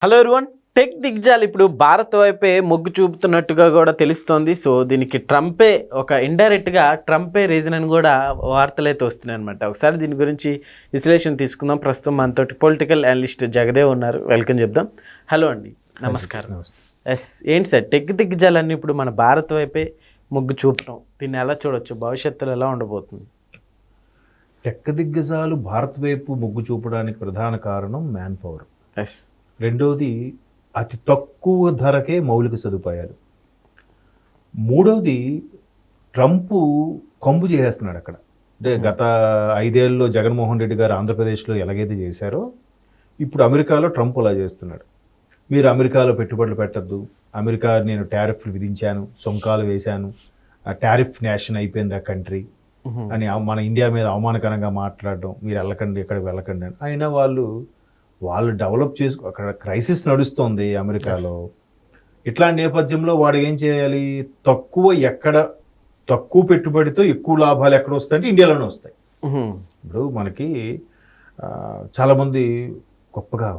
Hello everyone. Tech దిగ్గజాలు ఇప్పుడు భారత్ వైపే మొగ్గు చూపుతున్నట్టుగా కూడా తెలుస్తోంది. సో దీనికి ట్రంపే ఒక ఇండైరెక్ట్గా ట్రంపే రీజన్ అని కూడా వార్తలు అయితే వస్తున్నాయి అనమాట. ఒకసారి దీని గురించి విశ్లేషణ తీసుకుందాం. ప్రస్తుతం మనతోటి పొలిటికల్ అనలిస్ట్ జగదేవ్ ఉన్నారు. వెల్కమ్ చెప్దాం. హలో అండి, నమస్కారం. ఎస్, ఏంటి సార్ టెక్ దిగ్గజాలన్నీ ఇప్పుడు మన భారత్ వైపే మొగ్గు చూపడం, దీన్ని ఎలా చూడొచ్చు, భవిష్యత్తులో ఎలా ఉండబోతుంది? టెక్ దిగ్గజాలు భారత్ వైపు మొగ్గు చూపడానికి ప్రధాన కారణం మ్యాన్ పవర్. ఎస్. రెండవది అతి తక్కువ ధరకే మౌలిక సదుపాయాలు. మూడవది ట్రంప్ కంబు చేసేస్తున్నాడు అక్కడ. అంటే గత 5 ఏళ్ళలో జగన్మోహన్ రెడ్డి గారు ఆంధ్రప్రదేశ్లో ఎలాగైతే చేశారో ఇప్పుడు అమెరికాలో ట్రంప్ అలా చేస్తున్నాడు. మీరు అమెరికాలో పెట్టుబడులు పెట్టద్దు, అమెరికా నేను టారిఫ్లు విధించాను, సుంకాలు వేశాను, టారిఫ్ నేషన్ అయిపోయింది ఆ కంట్రీ అని మన ఇండియా మీద అవమానకరంగా మాట్లాడడం, మీరు వెళ్ళకండి ఎక్కడికి వెళ్ళకండి అని. అయినా వాళ్ళు డెవలప్ చేసుకో, అక్కడ క్రైసిస్ నడుస్తుంది అమెరికాలో. ఇట్లాంటి నేపథ్యంలో వాడు ఏం చేయాలి, తక్కువ పెట్టుబడితో ఎక్కువ లాభాలు ఎక్కడ వస్తాయంటే ఇండియాలోనే వస్తాయి. ఇప్పుడు మనకి చాలామంది గొప్పగా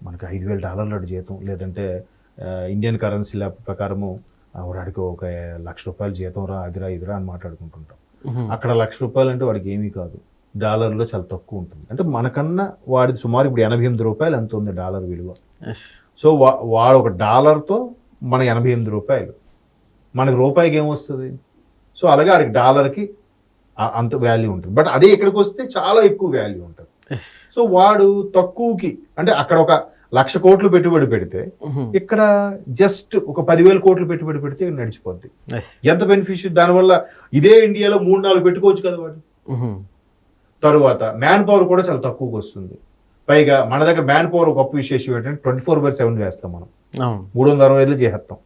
మనకి $5,000 జీతం, లేదంటే ఇండియన్ కరెన్సీ ప్రకారము వాడికి ఒక ₹1,00,000 జీతం రా, అదిరా ఇదిరా అని మాట్లాడుకుంటుంటాం. అక్కడ ₹1,00,000 అంటే వాడికి ఏమీ కాదు, డాలర్లో చాలా తక్కువ ఉంటుంది. అంటే మనకన్నా వాడిది సుమారు ఇప్పుడు $88 ఎంత ఉంది డాలర్ విలువ. సో వాడు ఒక డాలర్తో మన $88, మనకి రూపాయికి ఏమొస్తుంది. సో అలాగే వాడికి డాలర్కి అంత వాల్యూ ఉంటుంది. బట్ అదే ఇక్కడికి వస్తే చాలా ఎక్కువ వాల్యూ ఉంటుంది. సో వాడు తక్కువకి, అంటే అక్కడ ఒక 1,00,000 కోట్లు పెట్టుబడి పెడితే ఇక్కడ జస్ట్ ఒక 10,000 కోట్లు పెట్టుబడి పెడితే నడిచిపోద్ది. ఎంత బెనిఫిషియల్ దానివల్ల. ఇదే ఇండియాలో 3-4 పెట్టుకోవచ్చు కదా వాడు. తరువాత మ్యాన్ పవర్ కూడా చాలా తక్కువకి వస్తుంది. పైగా మన దగ్గర మ్యాన్ పవర్ గొప్ప విశేషం ఏంటంటే 24/7 వేస్తాం మనం. 365 చేసేస్తాం.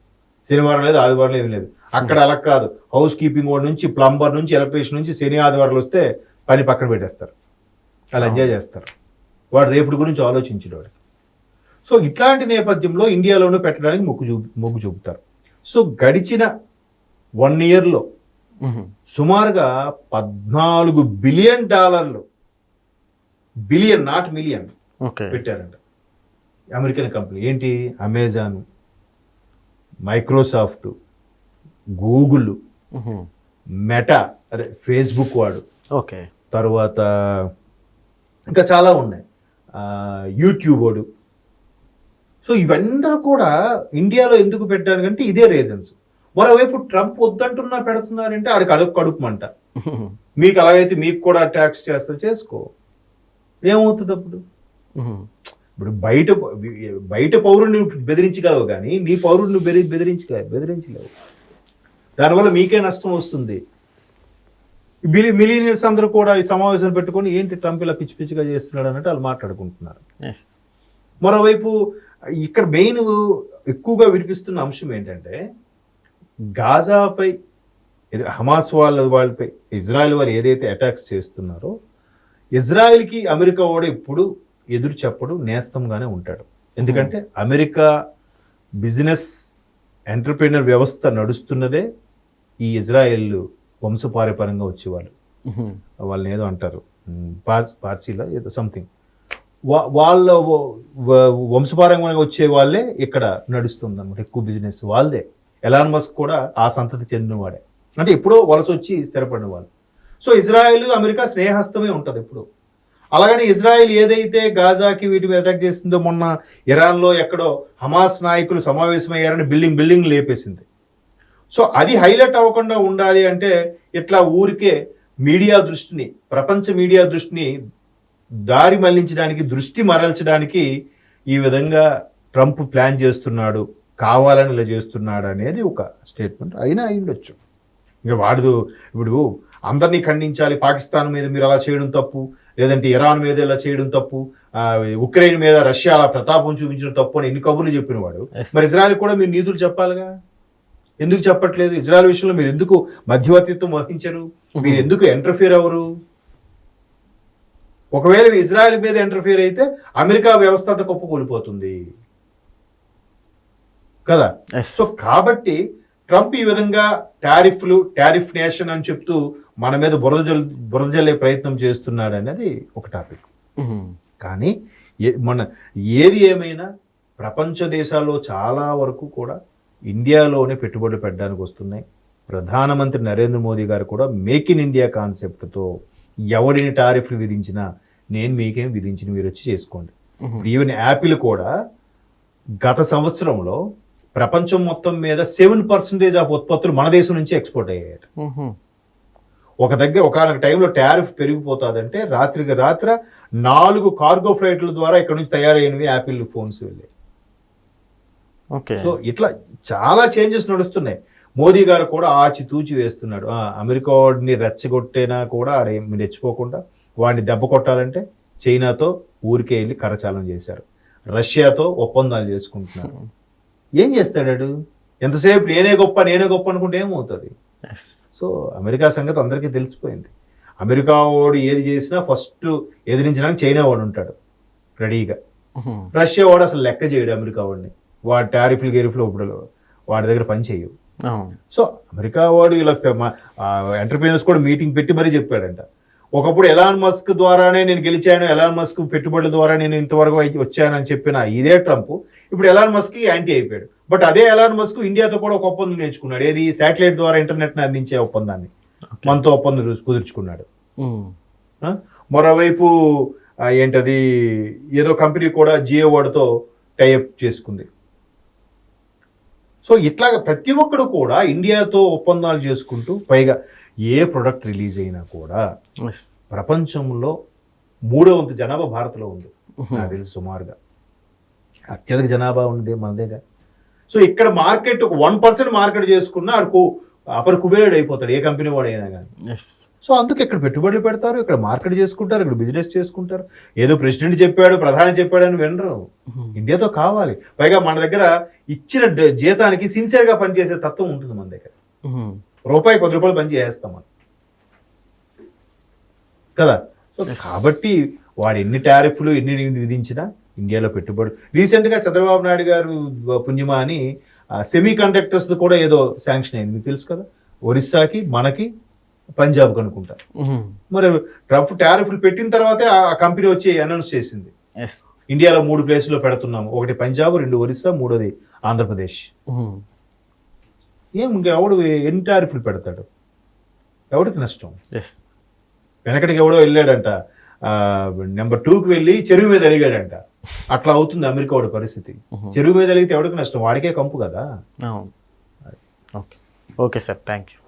శనివారం లేదు, ఆదివారం లేదు లేదు. అక్కడ అలా కాదు. హౌస్ కీపింగ్ వాడి నుంచి, ప్లంబర్ నుంచి, ఎలక్ట్రీషియన్ నుంచి శని ఆదివారాలు వస్తే పని పక్కన పెట్టేస్తారు. అలా ఎంజాయ్ చేస్తారు. వాడు రేపటి గురించి ఆలోచించేవాడు. సో ఇట్లాంటి నేపథ్యంలో ఇండియాలోనూ పెట్టడానికి మొగ్గు చూపుతారు. సో గడిచిన 1 ఇయర్లో సుమారుగా $14 బిలియన్, బిలియన్ నాట్ మిలియన్ పెట్టారంట అమెరికన్ కంపెనీ. ఏంటి, అమెజాన్, మైక్రోసాఫ్ట్, గూగుల్, మెటా అదే ఫేస్బుక్ వాడు, తర్వాత ఇంకా చాలా ఉన్నాయి, యూట్యూబ్ వాడు. సో ఇవందరూ కూడా ఇండియాలో ఎందుకు పెట్టడానికంటే ఇదే రీజన్స్. మరోవైపు ట్రంప్ వద్దంటున్నా పెడుతున్నారంటే ఆడికి కడుపుమంట. మీకు అలాగైతే మీకు కూడా ట్యాక్స్ చేస్తారు, చేసుకో, ఏమవుతుంది అప్పుడు. ఇప్పుడు బయట పౌరుడిని బెదిరించగలవు కానీ నీ పౌరుడిని బెదిరించలేవు. దానివల్ల మీకే నష్టం వస్తుంది. మిలీనియర్స్ అందరూ కూడా ఈ సమావేశం పెట్టుకొని ఏంటి ట్రంప్ ఇలా పిచ్చి పిచ్చిగా చేస్తున్నాడు అన్నట్టు వాళ్ళు మాట్లాడుకుంటున్నారు. మరోవైపు ఇక్కడ మెయిన్ ఎక్కువగా వినిపిస్తున్న అంశం ఏంటంటే గాజాపై, హమాస్ వాళ్ళపై ఇజ్రాయెల్ వారు ఏదైతే అటాక్స్ చేస్తున్నారో ఇజ్రాయెల్కి అమెరికా కూడా ఎప్పుడు ఎదురు చెప్పడు, నేస్తంగానే ఉంటాడు. ఎందుకంటే అమెరికా బిజినెస్ ఎంటర్ప్రీనర్ వ్యవస్థ నడుస్తున్నదే ఈ ఇజ్రాయెల్ వంశపారంపర్యంగా వచ్చేవాళ్ళు. వాళ్ళని ఏదో అంటారు పార్సీలో ఏదో సంథింగ్, వాళ్ళ వంశపారంగా వచ్చే వాళ్ళే ఇక్కడ నడుస్తుంది అనమాట. ఎక్కువ బిజినెస్ వాళ్ళదే. ఎలాన్ మస్క్ కూడా ఆ సంతతి చెందినవాడే, అంటే ఎప్పుడో వలస వచ్చి స్థిరపడిన వాళ్ళు. సో ఇజ్రాయెల్ అమెరికా స్నేహస్తమే ఉంటుంది ఎప్పుడు. అలాగని ఇజ్రాయెల్ ఏదైతే గాజాకి వీటి మీద అటాక్ చేసిందో, మొన్న ఇరాన్లో ఎక్కడో హమాస్ నాయకులు సమావేశమయ్యారని బిల్డింగ్ లేపేసింది. సో అది హైలైట్ అవ్వకుండా ఉండాలి అంటే ఇట్లా ఊరికే మీడియా దృష్టిని, ప్రపంచ మీడియా దృష్టిని దారి మళ్లించడానికి, దృష్టి మరల్చడానికి ఈ విధంగా ట్రంప్ ప్లాన్ చేస్తున్నాడు, కావాలని ఇలా చేస్తున్నాడు అనేది ఒక స్టేట్మెంట్ అయినా అయ్యుండొచ్చు. ఇంకా వాడు ఇప్పుడు అందరినీ ఖండించాలి, పాకిస్తాన్ మీద మీరు అలా చేయడం తప్పు, లేదంటే ఇరాన్ మీద ఇలా చేయడం తప్పు, ఉక్రెయిన్ మీద రష్యా అలా ప్రతాపం చూపించడం తప్పు అని ఎన్ని కబుర్లు చెప్పిన వాడు, మరి ఇజ్రాయెల్ కూడా మీరు నీతులు చెప్పాలిగా. ఎందుకు చెప్పట్లేదు? ఇజ్రాయెల్ విషయంలో మీరు ఎందుకు మధ్యవర్తిత్వం వహించరు? మీరు ఎందుకు ఎంటర్ఫియర్ అవ్వరు? ఒకవేళ ఇజ్రాయెల్ మీద ఎంటర్ఫియర్ అయితే అమెరికా వ్యవస్థ అంతా కుప్పకూలిపోతుంది కదా. సో కాబట్టి ట్రంప్ ఈ విధంగా టారిఫ్ నేషన్ అని చెప్తూ మన మీద బురద జల్లే ప్రయత్నం చేస్తున్నాడు అనేది ఒక టాపిక్. కానీ ఏది ఏమైనా ప్రపంచ దేశాల్లో చాలా వరకు కూడా ఇండియాలోనే పెట్టుబడులు పెట్టడానికి వస్తున్నాయి. ప్రధానమంత్రి నరేంద్ర మోదీ గారు కూడా మేక్ ఇన్ ఇండియా కాన్సెప్ట్తో ఎవడిని టారిఫ్లు విధించినా నేను మీకేం విధించిన మీరు వచ్చి చేసుకోండి. ఈవెన్ యాపిల్ కూడా గత సంవత్సరంలో ప్రపంచం మొత్తం మీద 7% ఆఫ్ ఉత్పత్తులు మన దేశం నుంచి ఎక్స్పోర్ట్ అయ్యాయి. ఒక టైంలో టారిఫ్ పెరిగిపోతుందంటే రాత్రికి రాత్ర 4 కార్గో ఫ్లైట్ల ద్వారా ఇక్కడ నుంచి తయారైనవి యాపిల్ ఫోన్స్ వెళ్ళాయి. సో ఇట్లా చాలా చేంజెస్ నడుస్తున్నాయి. మోదీ గారు కూడా ఆచితూచి వేస్తున్నాడు. అమెరికా వాడిని రెచ్చగొట్టేనా కూడా ఆడేమి రెచ్చిపోకుండా వాడిని దెబ్బ కొట్టాలంటే చైనాతో ఊరికే వెళ్ళి కరచాలనం చేశారు. రష్యాతో ఒప్పందాలు చేసుకుంటున్నారు. ఏం చేస్తాడు? ఎంతసేపు నేనే గొప్ప అనుకుంటే ఏమవుతుంది? సో అమెరికా సంగతి అందరికీ తెలిసిపోయింది. అమెరికా వాడు ఏది చేసినా ఫస్ట్ ఎదిరించడానికి చైనా వాడు ఉంటాడు రెడీగా. రష్యా వాడు అసలు లెక్క చేయడు అమెరికా వాడిని. వాడు టారిఫ్లు ఇప్పుడు వాడి దగ్గర పని చేయవు. సో అమెరికా వాడు ఇలా ఎంటర్ప్రీనర్స్ కూడా మీటింగ్ పెట్టి మరీ చెప్పాడంట. ఒకప్పుడు ఎలాన్ మస్క్ ద్వారానే నేను గెలిచాను, ఎలాన్ మస్క్ పెట్టుబడుల ద్వారా నేను ఇంతవరకు వచ్చానని చెప్పిన ఇదే ట్రంప్ ఇప్పుడు ఎలాన్ మస్క్ యాంటీ అయిపోయాడు. బట్ అదే ఎలాన్ మస్క్ ఇండియాతో కూడా ఒక ఒప్పందం నేర్చుకున్నాడు. ఏది? శాటిలైట్ ద్వారా ఇంటర్నెట్ని అందించే ఒప్పందాన్ని మనతో ఒప్పందం కుదుర్చుకున్నాడు. మరోవైపు ఏంటది ఏదో కంపెనీ కూడా జియో వాడితో టైఅప్ చేసుకుంది. సో ఇట్లాగా ప్రతి ఒక్కడు కూడా ఇండియాతో ఒప్పందాలు చేసుకుంటూ, పైగా ఏ ప్రొడక్ట్ రిలీజ్ అయినా కూడా ప్రపంచంలో 3వ వంతు జనాభా భారత్లో ఉంది నాకు తెలిసి. సుమారుగా అత్యధిక జనాభా ఉంది మనదేగా. సో ఇక్కడ మార్కెట్ 1% మార్కెట్ చేసుకున్నా ఆడుకు అపర్ కుబేరుడు అయిపోతాడు ఏ కంపెనీ వాడైనా కానీ. సో అందుకే ఇక్కడ పెట్టుబడులు పెడతారు, ఇక్కడ మార్కెట్ చేసుకుంటారు, ఇక్కడ బిజినెస్ చేసుకుంటారు. ఏదో ప్రెసిడెంట్ చెప్పాడు, ప్రధాని చెప్పాడు అని వినరు. ఇండియాతో కావాలి. పైగా మన దగ్గర ఇచ్చిన జీతానికి సిన్సియర్గా పనిచేసే తత్వం ఉంటుంది మన దగ్గర. రూపాయి 10 రూపాయలు పని చేస్తాం మనం కదా. సో కాబట్టి వాడు ఎన్ని టారిఫ్లు ఎన్ని విధించినా ఇండియాలో పెట్టుబడి. రీసెంట్గా చంద్రబాబు నాయుడు గారు పుణ్యమా అని సెమీ కండక్టర్స్ కూడా ఏదో శాంక్షన్ అయింది, మీకు తెలుసు కదా. ఒరిస్సాకి, మనకి, పంజాబ్ కనుకుంటా. మరి ట్రంప్ టారిఫ్లు పెట్టిన తర్వాతే ఆ కంపెనీ వచ్చి అనౌన్స్ చేసింది ఇండియాలో 3 ప్లేసుల్లో పెడుతున్నాము. ఒకటి పంజాబ్, 2 ఒరిస్సా, 3వది ఆంధ్రప్రదేశ్. ఇంకెవడు ఎన్ని టారిఫ్లు పెడతాడు? ఎవడికి నష్టం? వెనకటికి ఎవడో వెళ్ళాడంట, నెంబర్ 2కి వెళ్ళి చెరువు మీద అలిగాడంట. అట్లా అవుతుంది అమెరికా వాడి పరిస్థితి. చెరువు మీద అలిగితే ఎవడికి నష్టం? వాడికే కంపు కదా. Okay sir, thank you.